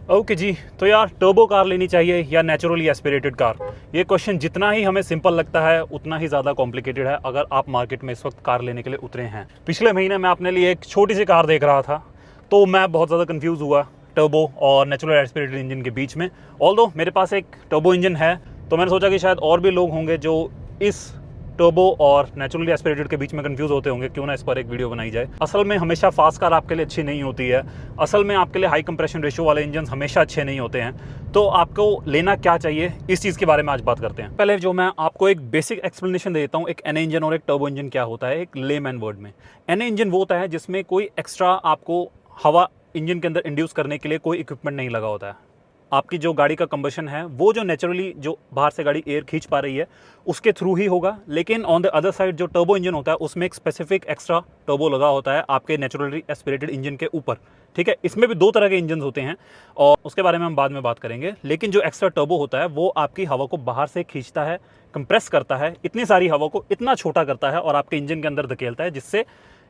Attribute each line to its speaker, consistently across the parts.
Speaker 1: Okay जी, तो यार turbo car लेनी चाहिए या नेचुरली एस्पिरेटेड कार? ये क्वेश्चन जितना ही हमें सिंपल लगता है उतना ही ज़्यादा कॉम्प्लिकेटेड है अगर आप मार्केट में इस वक्त कार लेने के लिए उतरे हैं। पिछले महीने मैं अपने लिए एक छोटी सी कार देख रहा था तो मैं बहुत ज़्यादा कंफ्यूज हुआ टर्बो और नेचुरल एस्पिरेटेड इंजन के बीच में। ऑल्दो मेरे पास एक टर्बो इंजन है तो मैंने सोचा कि शायद और भी लोग होंगे जो इस टर्बो और नेचुरली एस्पिरेटेड के बीच में कंफ्यूज होते होंगे, क्यों ना इस पर एक वीडियो बनाई जाए। असल में हमेशा फास्ट कार आपके लिए अच्छी नहीं होती है। असल में आपके लिए हाई कंप्रेशन रेशियो वाले इंजन हमेशा अच्छे नहीं होते हैं। तो आपको लेना क्या चाहिए, इस चीज़ के बारे में आज बात करते हैं। पहले जो मैं आपको एक बेसिक एक्सप्लेनेशन दे देता हूँ, एक एन इंजन और एक टर्बो इंजन क्या होता है एक लेमैन वर्ड में। एन इंजन वो होता है जिसमें कोई एक्स्ट्रा आपको हवा इंजन के अंदर इंड्यूस करने के लिए कोई इक्विपमेंट नहीं लगा होता है। आपकी जो गाड़ी का कंबशन है वो जो नेचुरली जो बाहर से गाड़ी एयर खींच पा रही है उसके थ्रू ही होगा। लेकिन ऑन द अदर साइड जो टर्बो इंजन होता है उसमें एक स्पेसिफिक एक्स्ट्रा टर्बो लगा होता है आपके नेचुरली एस्पिरेटेड इंजन के ऊपर। ठीक है, इसमें भी दो तरह के इंजन होते हैं और उसके बारे में हम बाद में बात करेंगे। लेकिन जो एक्स्ट्रा टर्बो होता है वो आपकी हवा को बाहर से खींचता है, कंप्रेस करता है, इतनी सारी हवा को इतना छोटा करता है और आपके इंजन के अंदर धकेलता है, जिससे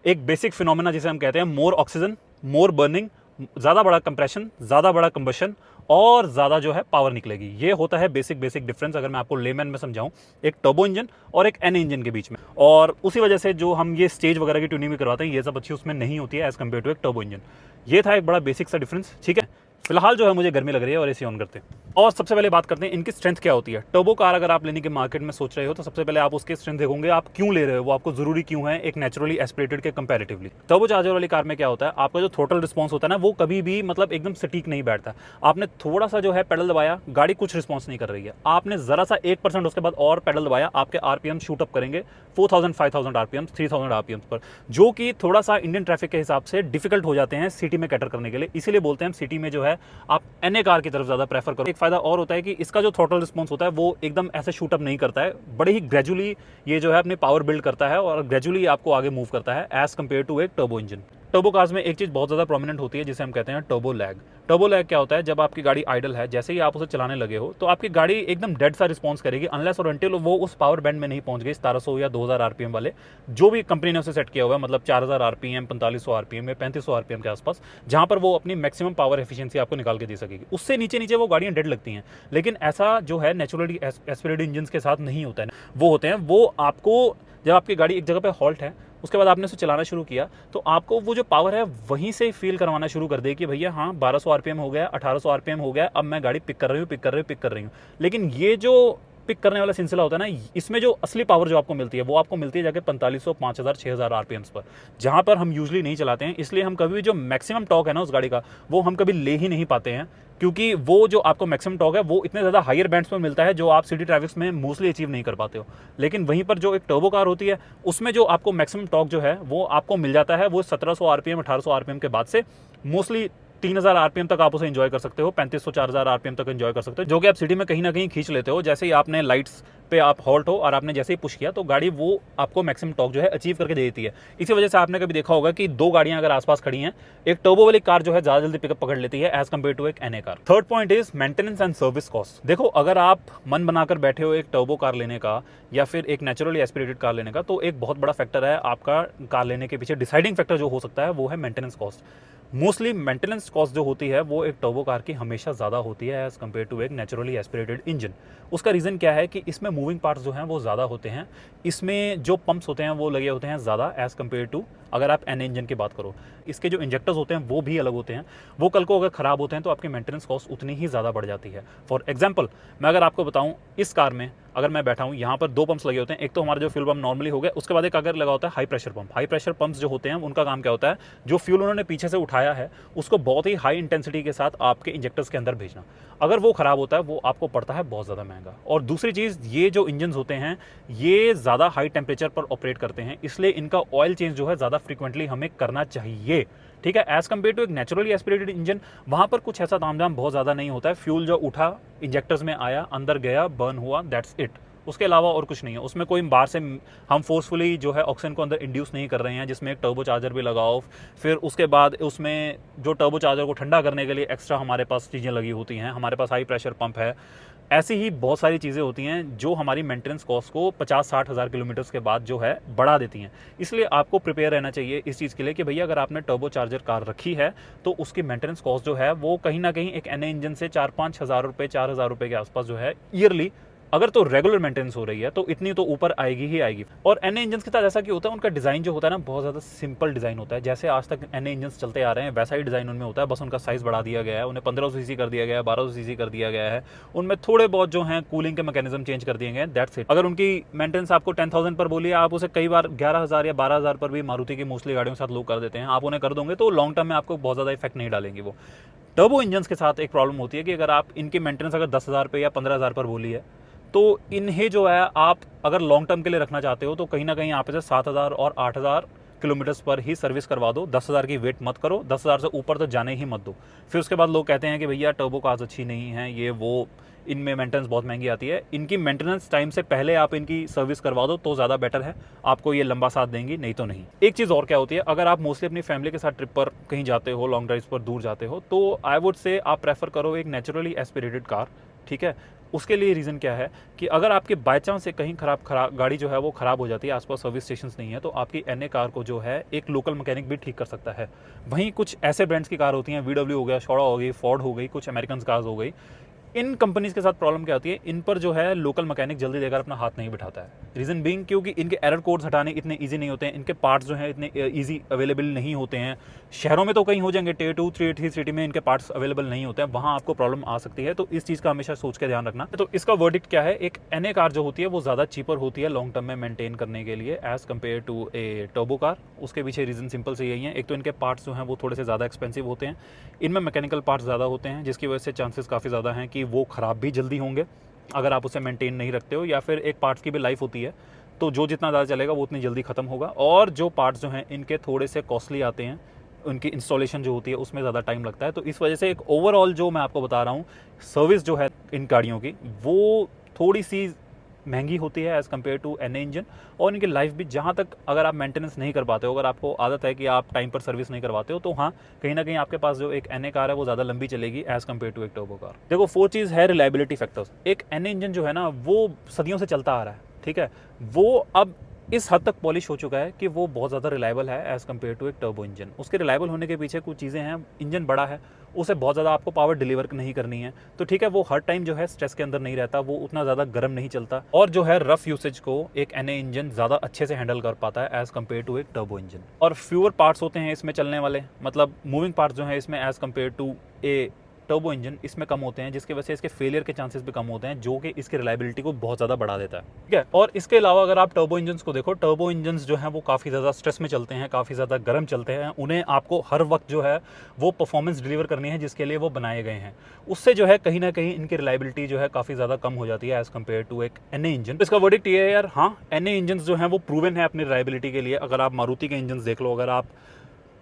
Speaker 1: एक बेसिक फिनोमेना जिसे हम कहते हैं मोर ऑक्सीजन, मोर बर्निंग, ज़्यादा बड़ा कंप्रेशन, ज़्यादा बड़ा कंबशन और ज़्यादा जो है पावर निकलेगी। ये होता है बेसिक डिफरेंस अगर मैं आपको लेमैन में समझाऊं एक टर्बो इंजन और एक एन इंजन के बीच में। और उसी वजह से जो हम ये स्टेज वगैरह की ट्यूनिंग भी करवाते हैं ये सब अच्छी उसमें नहीं होती है एज कम्पेयर टू एक टर्बो इंजन। ये था एक बड़ा बेसिक सा डिफरेंस। ठीक है, फिलहाल जो है मुझे गर्मी लग रही है और एसी ऑन करते हैं। और सबसे पहले बात करते हैं इनकी स्ट्रेंथ क्या होती है। टर्बो कार अगर आप लेने के मार्केट में सोच रहे हो तो सबसे पहले आप उसके स्ट्रेंथ देखोगे, आप क्यों ले रहे हो, वो आपको जरूरी क्यों है एक नेचुरली एस्पिरेटेड के कंपैरेटिवली। टर्बो चार्जर वाली कार में क्या होता है, आपका जो थ्रोटल रिस्पॉन्स होता है ना वो कभी भी मतलब एकदम सटीक नहीं बैठता। आपने थोड़ा सा जो है पेडल दबाया, गाड़ी कुछ रिस्पॉन्स नहीं कर रही है। आपने जरा सा 1% उसके बाद और पेडल दबाया, आपके आरपीएम शूट अप करेंगे 4000 5000 आरपीएम 3000 आरपीएम पर, जो कि थोड़ा सा इंडियन ट्रैफिक के हिसाब से डिफिकल्ट हो जाते हैं सिटी में कैटर करने के लिए। इसीलिए बोलते हैं सिटी में जो है आप एनए कार की तरफ ज्यादा प्रेफर करो। एक फायदा और होता है कि इसका जो थ्रोटल रिस्पॉन्स होता है वो एकदम ऐसे शूटअप नहीं करता है, बड़े ही ग्रेजुअली ये जो है अपनी पावर बिल्ड करता है और ग्रेजुअली आपको आगे मूव करता है एज कम्पेयर टू एक टर्बो इंजन। टर्बो कार्स में एक चीज बहुत ज्यादा प्रोमिनेंट होती है जिसे हम कहते हैं टर्बो लैग। टर्बो लैग क्या होता है, जब आपकी गाड़ी आइडल है, जैसे ही आप उसे चलाने लगे हो तो आपकी गाड़ी एकदम डेड सा रिस्पॉन्स करेगी अनलेस और अनटिल वो उस पावर बैंड में नहीं पहुंच गई 1700 या 2000 आरपीएम वाले जो भी कंपनी ने उसे सेट किया हुआ है, मतलब 4000 आरपीएम 4500 आरपीएम या 3500 आरपीएम के आसपास, जहां पर वो अपनी मैक्सिमम पावर एफिशिएंसी आपको निकाल के दे सकेगी। उससे नीचे नीचे वो गाड़ियां डेड लगती हैं। लेकिन ऐसा जो है नेचुरली एस्पिरेटेड इंजन के साथ नहीं होता है। वो होते हैं वो आपको जब आपकी गाड़ी एक जगह पे हॉल्ट है उसके बाद आपने उसे चलाना शुरू किया तो आपको वो जो पावर है वहीं से फील करवाना शुरू कर दे कि भैया हाँ 1200 आरपीएम हो गया, 1800 आरपीएम हो गया, अब मैं गाड़ी पिक कर रही हूँ। लेकिन ये जो पिक करने वाला सिलसिला होता है ना, इसमें जो असली पावर जो आपको मिलती है वो आपको मिलती है जाके 4500 5000 6000 आरपीएम्स पर, जहां पर हम यूजुअली नहीं चलाते हैं। इसलिए हम कभी भी जो मैक्सिमम टॉर्क है ना उस गाड़ी का वो हम कभी ले ही नहीं पाते हैं, क्योंकि वो जो आपको मैक्सिमम टॉर्क है वो इतने ज़्यादा हायर बैंड्स पर मिलता है जो आप सिटी ट्रैफिक्स में मोस्टली अचीव नहीं कर पाते हो। लेकिन वहीं पर जो एक टर्बो कार होती है उसमें जो आपको मैक्सिमम टॉर्क जो है वो आपको मिल जाता है वो 1700 आरपीएम 1800 आरपीएम के बाद से मोस्टली 3000 आरपीएम तक आप उसे एंजॉय कर सकते हो, 3500 4000 आरपीएम तक एंजॉय कर सकते हो, जो कि आप सिटी में कहीं ना कहीं खींच लेते हो। जैसे ही आपने लाइट्स पे आप हॉल्ट हो और आपने जैसे ही पुश किया तो गाड़ी वो आपको मैक्सिमम टॉर्क जो है अचीव करके दे देती है। इसी वजह से आपने कभी देखा होगा कि दो गाड़ियां अगर आसपास खड़ी हैं, एक टर्बो वाली कार जो है ज्यादा जल्दी पिकअप पकड़ लेती है एज कम्पेयर टू एक NA car. Third point is maintenance and service cost. देखो, अगर आप मन बनाकर बैठे हो एक टर्बो कार लेने का या फिर एक नेचुरली एस्पिरेटेड कार लेने का, तो एक बहुत बड़ा फैक्टर है आपका कार लेने के पीछे, डिसाइडिंग फैक्टर जो हो सकता है वो है maintenance cost. Mostly maintenance cost जो होती है वो एक टर्बो कार की हमेशा ज़्यादा होती है एज कम्पेयर टू एक नेचुरली एस्पिरेटेड इंजन। उसका रीज़न क्या है कि इसमें मूविंग पार्ट्स जो हैं वो ज़्यादा होते हैं, इसमें जो पंप्स होते हैं वो लगे होते हैं ज़्यादा एज कम्पेयर टू अगर आप एन इंजन की बात करो। इसके जो इंजेक्टर्स होते हैं वो भी अलग होते हैं, वो कल को अगर ख़राब होते हैं तो आपकी मेंटेनेंस कॉस्ट उतनी ही ज़्यादा बढ़ जाती है। फॉर एग्जाम्पल मैं अगर आपको बताऊँ, इस कार में अगर मैं बैठा हूँ यहाँ पर दो पंप्स लगे होते हैं। एक तो हमारा जो फ्यूल पंप नॉर्मली हो गया, उसके बाद एक अगर लगा होता है high pressure pump. High pressure pumps जो होते हैं उनका काम क्या होता है, जो फ्यूल उन्होंने पीछे से उठाया है उसको बहुत ही हाई इंटेंसिटी के साथ आपके इंजेक्टर्स के अंदर भेजना। अगर वो खराब होता है वो आपको पड़ता है बहुत ज़्यादा महंगा। और दूसरी चीज़, ये जो इंजन होते हैं ये ज़्यादा हाई टेम्परेचर पर ऑपरेट करते हैं, इसलिए इनका ऑयल चेंज जो है ज़्यादा फ्रीक्वेंटली हमें करना चाहिए। ठीक है, एज कम्पेयर टू एक नेचुरली एस्पिरेटेड इंजन वहाँ पर कुछ ऐसा तामझाम बहुत ज़्यादा नहीं होता है। फ्यूल जो उठा इंजेक्टर्स में आया, अंदर गया, बर्न हुआ, दैट्स इट। उसके अलावा और कुछ नहीं है उसमें। कोई बाहर से हम फोर्सफुली जो है ऑक्सीजन को अंदर इंड्यूस नहीं कर रहे हैं, जिसमें एक टर्बो चार्जर भी लगाओ, फिर उसके बाद उसमें जो टर्बो चार्जर को ठंडा करने के लिए एक्स्ट्रा हमारे पास चीज़ें लगी होती हैं, हमारे पास हाई प्रेशर पंप है। ऐसी ही बहुत सारी चीज़ें होती हैं जो हमारी मेंटेनेंस कॉस्ट को 50-60 हज़ार किलोमीटर्स के बाद जो है बढ़ा देती हैं। इसलिए आपको प्रिपेयर रहना चाहिए इस चीज़ के लिए कि भैया अगर आपने टर्बो चार्जर कार रखी है तो उसकी मेंटेनेंस कॉस्ट जो है वो कहीं ना कहीं एक एनए इंजन से 4-5 हज़ार रुपये, 4,000 रुपये के आसपास जो है ईयरली, अगर तो रेगुलर मेंटेनेंस हो रही है तो इतनी तो ऊपर आएगी ही आएगी। और एनए इंजन के साथ ऐसा क्या होता है, उनका डिज़ाइन जो होता है ना बहुत ज़्यादा सिंपल डिज़ाइन होता है। जैसे आज तक एनए इंजन चलते आ रहे हैं वैसा ही डिज़ाइन उनमें होता है, बस उनका साइज़ बढ़ा दिया गया है, उन्हें 1500 सीसी कर दिया गया है, 1200 सीसी कर दिया गया है, उनमें थोड़े बहुत जो हैं कूलिंग के मैकेनिज्म चेंज कर दिए गए हैं, दैट्स इट। अगर उनकी मेंटेनेंस आपको 10,000 पर बोलिए, आप उसे कई बार 11,000 या 12,000 पर भी मारुति की मोस्टली गाड़ियों के साथ लोग कर देते हैं। आप उन्हें कर दोगे तो लॉन्ग टर्म में आपको बहुत ज़्यादा इफेक्ट नहीं डालेंगे वो। टर्बो इंजन के साथ एक प्रॉब्लम होती है कि अगर आप इनकी मेंटेनेंस अगर 10,000 पे या 15,000 पर बोली है तो इन्हें जो है आप अगर लॉन्ग टर्म के लिए रखना चाहते हो तो कहीं ना कहीं आप इसे 7,000 और 8,000 किलोमीटर्स पर ही सर्विस करवा दो। 10,000 की वेट मत करो, 10,000 से ऊपर तो जाने ही मत दो। फिर उसके बाद लोग कहते हैं कि भैया टर्बो कार्स अच्छी नहीं है, ये वो, इनमें मेंटेनेंस बहुत महंगी आती है। इनकी मेंटेनेंस टाइम से पहले आप इनकी सर्विस करवा दो तो ज़्यादा बेटर है, आपको ये लंबा साथ देंगी, नहीं तो नहीं। एक चीज़ और क्या होती है, अगर आप मोस्टली अपनी फैमिली के साथ ट्रिप पर कहीं जाते हो, लॉन्ग ड्राइव पर दूर जाते हो, तो आई वुड से आप प्रेफर करो एक नेचुरली एस्पिरेटेड कार। ठीक है, उसके लिए रीज़न क्या है कि अगर आपके बाई चांस से कहीं खराब गाड़ी जो है वो ख़राब हो जाती है, आसपास सर्विस स्टेशंस नहीं है, तो आपकी एनए कार को जो है एक लोकल मैकेनिक भी ठीक कर सकता है। वहीं कुछ ऐसे ब्रांड्स की कार होती हैं, वीडब्ल्यू हो गया, शोड़ा हो गई, फोर्ड हो गई, कुछ अमेरिकन कार्स हो गई, इन कंपनीज के साथ प्रॉब्लम क्या होती है, इन पर जो है लोकल मैकेनिक जल्दी देकर अपना हाथ नहीं बिठाता है। रीज़न बीइंग क्योंकि इनके एरर कोड्स हटाने इतने इजी नहीं होते हैं, इनके पार्ट्स जो हैं इतने इजी अवेलेबल नहीं होते हैं। शहरों में तो कहीं हो जाएंगे, टियर 2, 3, 3 सिटी में इनके पार्ट्स अवेलेबल नहीं होते हैं, वहाँ आपको प्रॉब्लम आ सकती है। तो इस चीज़ का हमेशा सोच के ध्यान रखना। तो इसका वर्डिक्ट क्या है, एक एनए कार जो होती है वो ज़्यादा चीपर होती है लॉन्ग टर्म में मेंटेन करने के लिए as compare to a turbo car. उसके पीछे रीज़न सिंपल से यही है, एक तो इनके पार्ट्स जो हैं वो थोड़े से ज़्यादा एक्सपेंसिव होते हैं, इनमें मैकेनिकल पार्ट्स ज़्यादा होते हैं, जिसकी वजह से चांसेस काफ़ी ज़्यादा हैं कि वो ख़राब भी जल्दी होंगे अगर आप उसे मेंटेन नहीं रखते हो, या फिर एक पार्ट्स की भी लाइफ होती है तो जो जितना ज़्यादा चलेगा वो उतनी जल्दी ख़त्म होगा। और जो पार्ट्स जो हैं इनके थोड़े से कॉस्टली आते हैं, उनकी इंस्टॉलेशन जो होती है उसमें ज़्यादा टाइम लगता है। तो इस वजह से एक ओवरऑल जो मैं आपको बता रहा हूँ सर्विस जो है इन गाड़ियों की वो थोड़ी सी महंगी होती है as compare to NA engine. और इनकी लाइफ भी, जहाँ तक अगर आप मेंटेनेंस नहीं कर पाते हो, अगर आपको आदत है कि आप टाइम पर सर्विस नहीं करवाते हो, तो हाँ कहीं ना कहीं आपके पास जो एक एनए कार है वो ज़्यादा लंबी चलेगी एज़ कम्पेयर टू एक टर्बो कार। देखो, 4 चीज़ है रिलायबिलिटी फैक्टर्स। एक एनए इंजन जो है ना वो सदियों से चलता आ रहा है, ठीक है, वो अब इस हद तक पॉलिश हो चुका है कि वो बहुत ज़्यादा रिलायबल है एज़ कम्पेयर टू एक टर्बो इंजन। उसके रिलायबल होने के पीछे कुछ चीज़ें हैं, इंजन बड़ा है, उसे बहुत ज़्यादा आपको पावर डिलीवर नहीं करनी है, तो ठीक है वो हर टाइम जो है स्ट्रेस के अंदर नहीं रहता, वो उतना ज़्यादा गर्म नहीं चलता, और जो है रफ यूसेज को एक एनए इंजन ज़्यादा अच्छे से हैंडल कर पाता है एज़ कम्पेयर टू एक टर्बो इंजन। और फ्यूअर पार्ट्स होते हैं इसमें चलने वाले, मतलब मूविंग पार्ट्स जो है इसमें as compare to a turbo engine इसमें कम होते हैं, जिसकी वजह से इसके फेलियर के चांसेस भी कम होते हैं, जो कि इसकी रिलायबिलिटी को बहुत ज़्यादा बढ़ा देता है। ठीक है, और इसके अलावा अगर आप टर्बो इंजन को देखो, टर्बो इंजन जो हैं वो काफ़ी ज़्यादा स्ट्रेस में चलते हैं, काफ़ी ज़्यादा गर्म चलते हैं, उन्हें आपको हर वक्त जो है वो परफॉर्मेंस डिलीवर करनी है जिसके लिए वो बनाए गए हैं। उससे जो है कहीं ना कहीं इनकी रिलायबिलिटी जो है काफ़ी ज़्यादा कम हो जाती है एज़ कम्पेयर टू एक एनए इंजन। इसका वर्डिक्ट ये है यार, हाँ एनए इंजन जो हैं वो प्रूवन है अपनी रिलायबिलिटी के लिए। अगर आप मारुति के इंजन देख लो, अगर आप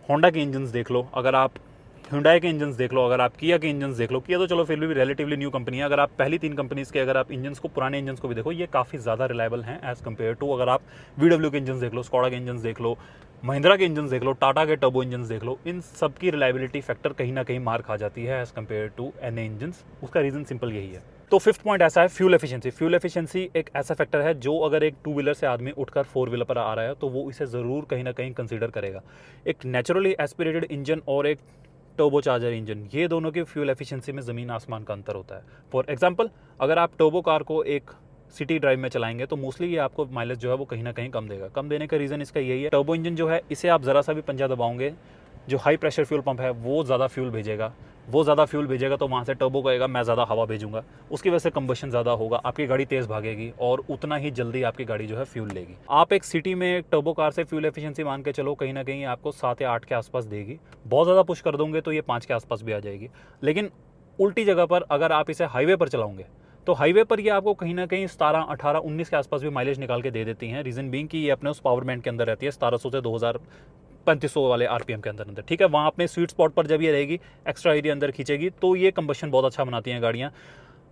Speaker 1: होंडा के इंजन देख लो, अगर आप Hyundai के इंजन्स देख लो, अगर आप किया के इंजन्स देख लो, किया तो चलो फिर भी रिलेटिवली न्यू कंपनी है, अगर आप पहली 3 कंपनीज़ के अगर आप इंजन्स को, पुराने इंजन्स को भी देखो, ये काफ़ी ज़्यादा रिलायबल हैं एज़ कम्पेयर टू अगर आप VW के इंजन्स देख लो, स्कोडा के इंजन्स देख लो, महिंद्रा के इंजन्स देख लो, टाटा के टर्बो इंजन्स देख लो, इन सब की रिलायबिलिटी फैक्टर कहीं ना कहीं मार खा जाती है as compare to NA engines. उसका रीज़न सिंपल यही है। तो 5th पॉइंट ऐसा है, फ्यूल एफिशिएंसी। फ्यूल एफिशिएंसी एक ऐसा फैक्टर है जो अगर एक 2 व्हीलर से आदमी उठकर 4 व्हीलर पर आ रहा है तो वो इसे ज़रूर कहीं ना कहीं कंसिडर करेगा। एक नेचुरली एस्पिरेटेड इंजन और एक टर्बो चार्जर इंजन, ये दोनों की फ्यूल एफिशिएंसी में ज़मीन आसमान का अंतर होता है। फॉर एग्जांपल, अगर आप टर्बो कार को एक सिटी ड्राइव में चलाएंगे तो मोस्टली ये आपको माइलेज जो है वो कहीं ना कहीं कम देगा। कम देने का रीज़न इसका यही है, टर्बो इंजन जो है इसे आप ज़रा सा भी पंजा दबाओगे, जो हाई प्रेशर फ्यूल पंप है वो ज़्यादा फ्यूल भेजेगा, तो वहाँ से टर्बो कहेगा मैं ज़्यादा हवा भेजूंगा, उसकी वजह से कंबशन ज़्यादा होगा, आपकी गाड़ी तेज़ भागेगी और उतना ही जल्दी आपकी गाड़ी जो है फ्यूल लेगी। आप एक सिटी में एक टर्बो कार से फ्यूल एफिशिएंसी मान के चलो कहीं ना कहीं आपको 7 या 8 के आसपास देगी। बहुत ज़्यादा पुश कर दोगे तो ये 5 के आसपास भी आ जाएगी। लेकिन उल्टी जगह पर अगर आप इसे हाईवे पर चलाओगे तो हाईवे पर ये आपको कहीं ना कहीं 17, 18, 19 के आसपास भी माइलेज निकाल के दे देती हैं। रीज़न बीइंग कि ये अपने उस पावर बैंड के अंदर रहती है, 1700 से 3500 वाले आरपीएम के अंदर। ठीक है, वहाँ अपने स्वीट स्पॉट पर जब ये रहेगी, एक्स्ट्रा एरिया अंदर खींचेगी, तो ये कंबशन बहुत अच्छा बनाती हैं गाड़ियाँ।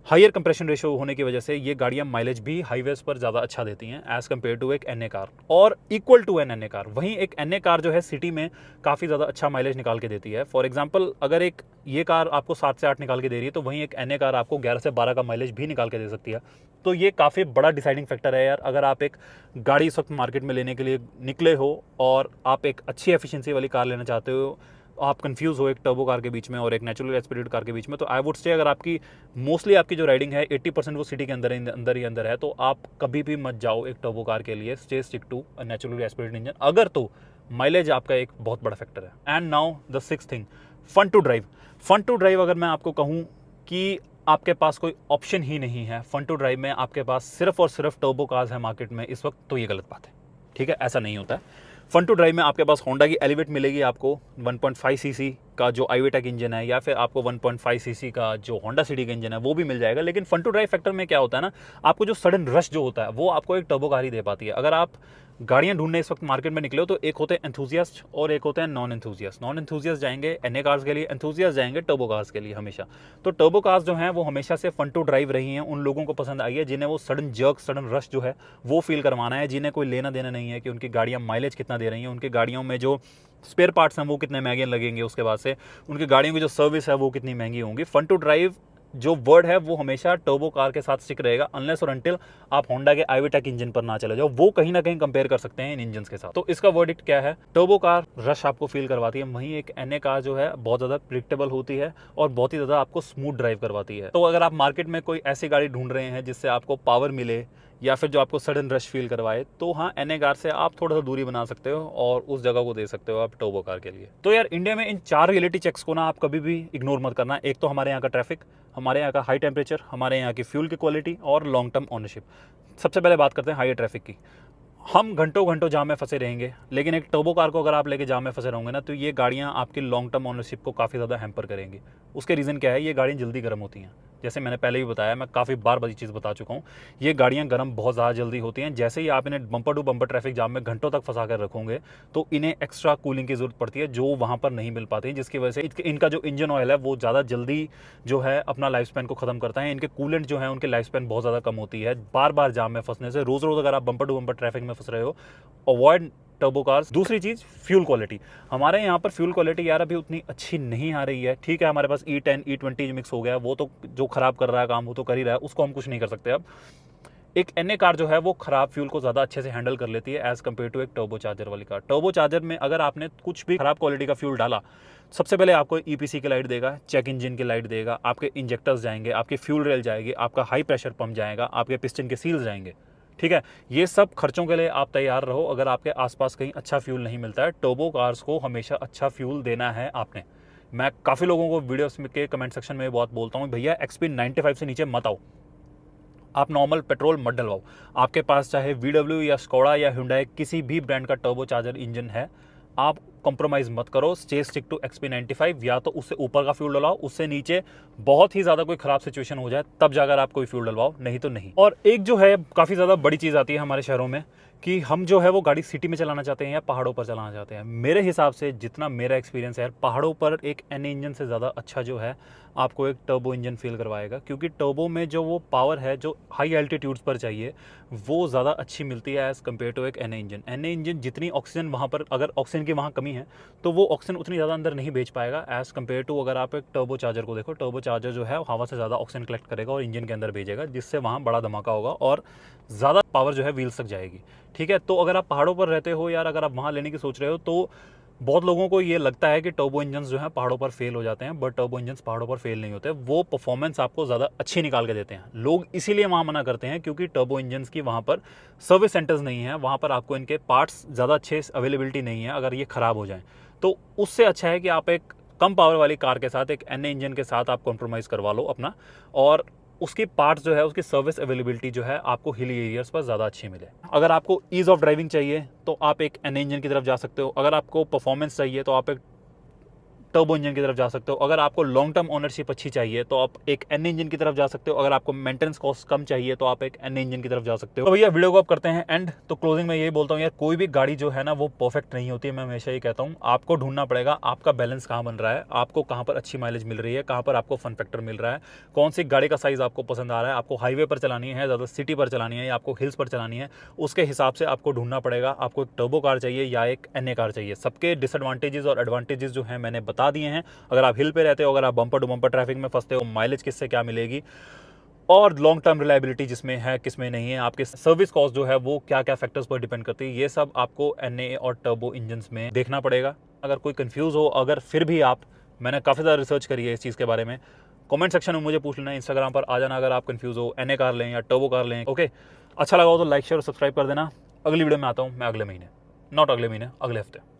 Speaker 1: हायर कंप्रेशन रेशियो होने की वजह से ये गाड़ियाँ माइलेज भी हाईवेज पर ज़्यादा अच्छा देती हैं एज़ कम्पेयर टू एक NA कार, और इक्वल टू एन NA कार। वहीं एक NA कार जो है सिटी में काफ़ी ज़्यादा अच्छा माइलेज निकाल के देती है। फॉर एग्जांपल अगर एक ये कार आपको 7 से 8 निकाल के दे रही है, तो वहीं एक NA कार आपको 11 से 12 का माइलेज भी निकाल के दे सकती है। तो ये काफ़ी बड़ा डिसाइडिंग फैक्टर है यार, अगर आप एक गाड़ी इस वक्त मार्केट में लेने के लिए निकले हो और आप एक अच्छी एफिशिएंसी वाली कार लेना चाहते हो, आप कंफ्यूज हो एक टर्बो कार के बीच में और एक नेचुरल एस्पिरेटेड कार के बीच में, तो आई वुड से अगर आपकी मोस्टली आपकी जो राइडिंग है 80% वो सिटी के अंदर ही अंदर है, तो आप कभी भी मत जाओ एक टर्बो कार के लिए, stay stick to natural aspirated engine. अगर तो माइलेज आपका एक बहुत बड़ा फैक्टर है। And now the sixth thing, fun to drive. Fun to drive अगर मैं आपको कहूँ कि आपके पास कोई ऑप्शन ही नहीं है फन टू ड्राइव में, आपके पास सिर्फ और सिर्फ टर्बो कार्स है मार्केट में इस वक्त, तो ये गलत बात है। ठीक है, ऐसा नहीं होता है। फन टू ड्राइव में आपके पास होंडा की एलिवेट मिलेगी, आपको 1.5 सीसी का जो आईवेटेक इंजन है, या फिर आपको 1.5 सीसी का जो होंडा सिटी का इंजन है वो भी मिल जाएगा। लेकिन फन टू ड्राइव फैक्टर में क्या होता है ना, आपको जो सडन रश जो होता है वो आपको एक टर्बो कार ही दे पाती है। अगर आप गाड़ियां ढूंढने इस वक्त मार्केट में निकले हो, तो एक होते हैं एंथुजियास्ट और एक होते हैं नॉन एंथुजियास्ट। नॉन एंथुजियास्ट जाएंगे NA कार्स के लिए, एंथुजियास्ट जाएंगे टर्बो कार्स के लिए हमेशा। तो टर्बो कार्स जो हैं वो हमेशा से फन टू ड्राइव रही हैं, उन लोगों को पसंद आई है जिन्हें वो सडन जर्क, सडन रश जो है वो फील करवाना है, जिन्हें कोई लेना देना नहीं है कि उनकी गाड़ियाँ माइलेज कितना दे रही हैं, उनकी गाड़ियों में जो स्पेयर पार्ट्स हैं वो कितने महंगे लगेंगे, उसके बाद से उनकी गाड़ियों की जो सर्विस है वो कितनी महंगी होंगी। फन टू ड्राइव जो वर्ड है वो हमेशा टर्बो कार के साथ स्टिक रहेगा, अनलेस और अनटिल आप होंडा के आईवेटेक इंजन पर ना चले जाओ, वो कहीं ना कहीं कंपेयर कर सकते हैं इन इंजन के साथ। तो इसका वर्डिक्ट क्या है, टर्बो कार रश आपको फील करवाती है, वहीं एक NA कार जो है बहुत ज़्यादा प्रिडिक्टेबल होती है और बहुत ही ज़्यादा आपको स्मूथ ड्राइव करवाती है। तो अगर आप मार्केट में कोई ऐसी गाड़ी ढूंढ रहे हैं जिससे आपको पावर मिले या फिर जो आपको सडन रश फील करवाए, तो हाँ NA कार से आप थोड़ा सा दूरी बना सकते हो और उस जगह को दे सकते हो आप टर्बो कार के लिए। तो यार इंडिया में इन 4 रियलिटी चेक्स को ना आप कभी भी इग्नोर मत करना। एक तो हमारे यहाँ का ट्रैफिक, हमारे यहाँ का हाई टेम्परेचर, हमारे यहाँ की फ्यूल की क्वालिटी और लॉन्ग टर्म ओनरशिप। सबसे पहले बात करते हैं हाई ट्रैफिक की। हम घंटों घंटों जाम में फंसे रहेंगे, लेकिन एक टर्बो कार को अगर आप लेके जाम में फंसे रहोगे ना, तो ये गाड़ियाँ आपकी लॉन्ग टर्म ओनरशिप को काफ़ी ज़्यादा हैम्पर करेंगी। उसके रीज़न क्या है, ये गाड़ियाँ जल्दी गर्म होती हैं। जैसे मैंने पहले भी बताया, मैं काफ़ी बार बड़ी चीज़ बता चुका हूँ, ये गाड़ियाँ गर्म बहुत ज़्यादा जल्दी होती हैं। जैसे ही आप इन्हें bumper to bumper traffic jam में घंटों तक फंसा कर रखोगे, तो इन्हें एक्स्ट्रा कूलिंग की ज़रूरत पड़ती है जो वहाँ पर नहीं मिल पाती, जिसकी वजह से इनका जो इंजन ऑयल है वो ज़्यादा जल्दी जो है अपना लाइफ स्पैन को ख़त्म करता है। इनके कूलेंट जो है उनके लाइफ स्पैन बहुत ज़्यादा कम होती है। बार बार जाम में फंसने से, रोज़ रोज़ अगर आप बम्पर टू बम्पर ट्रैफिक में फंस रहे हो, अवॉइड टर्बो कार्स। दूसरी चीज़, फ्यूल क्वालिटी। हमारे यहाँ पर फ्यूल क्वालिटी यार अभी उतनी अच्छी नहीं आ रही है। ठीक है, हमारे पास E10 E20 मिक्स हो गया, वो तो जो खराब कर रहा है काम वो तो कर ही रहा है, उसको हम कुछ नहीं कर सकते। अब एक NA कार जो है वो खराब फ्यूल को ज़्यादा अच्छे से हैंडल कर लेती है एज़ कम्पेयर टू एक टर्बो चार्जर वाली कार। टर्बो चार्जर में अगर आपने कुछ भी खराब क्वालिटी का फ्यूल डाला, सबसे पहले आपको EPC की लाइट देगा, चेक इंजन की लाइट देगा, आपके इंजेक्टर्स जाएंगे, आपकी फ्यूल रेल जाएगी, आपका हाई प्रेशर पंप जाएगा, आपके पिस्टन के सील्स जाएंगे। ठीक है, ये सब खर्चों के लिए आप तैयार रहो अगर आपके आसपास कहीं अच्छा फ्यूल नहीं मिलता है। टर्बो कार्स को हमेशा अच्छा फ्यूल देना है आपने। मैं काफ़ी लोगों को वीडियोस में के कमेंट सेक्शन में बहुत बोलता हूँ, भैया XP95 से नीचे मत आओ, आप नॉर्मल पेट्रोल मत डलवाओ। आपके पास चाहे VW या स्कोडा या Hyundai किसी भी ब्रांड का टर्बो चार्जर इंजन है, आप कॉम्प्रोमाइज़ मत करो, स्टे स्टिक टू XP95। या तो उससे ऊपर का फ्यूल डलवाओ, उससे नीचे बहुत ही ज़्यादा कोई ख़राब सिचुएशन हो जाए तब जाकर आप कोई फ्यूल डलवाओ, नहीं तो नहीं। और एक जो है काफ़ी ज़्यादा बड़ी चीज़ आती है हमारे शहरों में कि हम जो है वो गाड़ी सिटी में चलाना चाहते हैं या पहाड़ों पर चलाना चाहते हैं। मेरे हिसाब से जितना मेरा एक्सपीरियंस है, पहाड़ों पर एक NA इंजन से ज़्यादा अच्छा जो है आपको एक टर्बो इंजन फील करवाएगा, क्योंकि टर्बो में जो वो पावर है जो हाई एल्टीट्यूड्स पर चाहिए वो ज़्यादा अच्छी मिलती है एज़ कम्पेयर टू एक NA इंजन। NA इंजन जितनी ऑक्सीजन वहाँ पर, अगर ऑक्सीजन की वहाँ कमी है तो वो ऑक्सीजन उतनी ज़्यादा अंदर नहीं भेज पाएगा एज़ कम्पेयर टू अगर आप एक टर्बो चार्जर को देखो। टर्बो चार्जर जो है हवा से ज़्यादा ऑक्सीजन कलेक्ट करेगा और इंजन के अंदर भेजेगा, जिससे वहाँ बड़ा धमाका होगा और ज़्यादा पावर जो है व्हील्स तक जाएगी। ठीक है, तो अगर आप पहाड़ों पर रहते हो यार, अगर आप वहाँ लेने की सोच रहे हो, तो बहुत लोगों को ये लगता है कि टर्बो इंजन्स जो हैं पहाड़ों पर फेल हो जाते हैं, बट टर्बो इंजन्स पहाड़ों पर फेल नहीं होते। वो परफॉर्मेंस आपको ज़्यादा अच्छी निकाल के देते हैं। लोग इसीलिए वहाँ मना करते हैं क्योंकि टर्बो इंजन्स की वहाँ पर सर्विस सेंटर्स नहीं है, वहाँ पर आपको इनके पार्ट्स ज़्यादा अच्छे अवेलेबिलिटी नहीं है अगर ये ख़राब हो जाएँ। तो उससे अच्छा है कि आप एक कम पावर वाली कार के साथ, एक NA इंजन के साथ आप कॉम्प्रोमाइज़ करवा लो अपना, और उसकी पार्ट्स जो है, उसकी सर्विस अवेलेबिलिटी जो है आपको हिली एरियाज़ पर ज़्यादा अच्छी मिले। अगर आपको ईज़ ऑफ ड्राइविंग चाहिए तो आप एक NA इंजन की तरफ जा सकते हो। अगर आपको परफॉर्मेंस चाहिए तो आप एक टर्बो इंजन की तरफ जा सकते हो। अगर आपको लॉन्ग टर्म ओनरशिप अच्छी चाहिए तो आप एक एन इंजन की तरफ जा सकते हो। अगर आपको मेंटेनेंस कॉस्ट कम चाहिए तो आप एक एन इंजन की तरफ जा सकते हो। तो भैया वीडियो को आप करते हैं एंड। तो क्लोजिंग में यही बोलता हूँ यार, कोई भी गाड़ी जो है ना वो परफेक्ट नहीं होती है। मैं हमेशा ये कहता हूँ आपको ढूंढना पड़ेगा आपका बैलेंस कहाँ बन रहा है, आपको कहाँ पर अच्छी माइलेज मिल रही है, कहाँ पर आपको फन फैक्टर मिल रहा है, कौन सी गाड़ी का साइज आपको पसंद आ रहा है, आपको हाईवे पर चलानी है, ज़्यादा सिटी पर चलानी है या आपको हिल्स पर चलानी है, उसके हिसाब से आपको ढूंढना पड़ेगा आपको एक टर्बो कार चाहिए या एक एनए कार चाहिए। सबके डिसएडवांटेजेस और एडवांटेजेस जो हैं मैंने बता दिए हैं। अगर आप हिल पे रहते हो, अगर आप बम्पर टू बम्पर ट्रैफिक में फंसते हो, माइलेज किससे क्या मिलेगी और लॉन्ग टर्म रिलायबिलिटी जिसमें है किसमें नहीं है, आपके सर्विस कॉस्ट जो है वो क्या क्या फैक्टर्स पर डिपेंड करती है, ये सब आपको एनए और टर्बो इंजन्स में देखना पड़ेगा। अगर कोई कंफ्यूज हो, अगर फिर भी मैंने काफ़ी ज़्यादा रिसर्च करी है इस चीज़ के बारे में, कमेंट सेक्शन में मुझे पूछ लेना, इंस्टाग्राम पर आ जाना अगर आप कंफ्यूज हो, एनए कार लें या टर्बो कार लें। ओके, अच्छा लगा हो तो लाइक शेयर और सब्सक्राइब कर देना। अगली वीडियो में आता हूँ मैं अगले महीने, नॉट अगले महीने, अगले हफ्ते।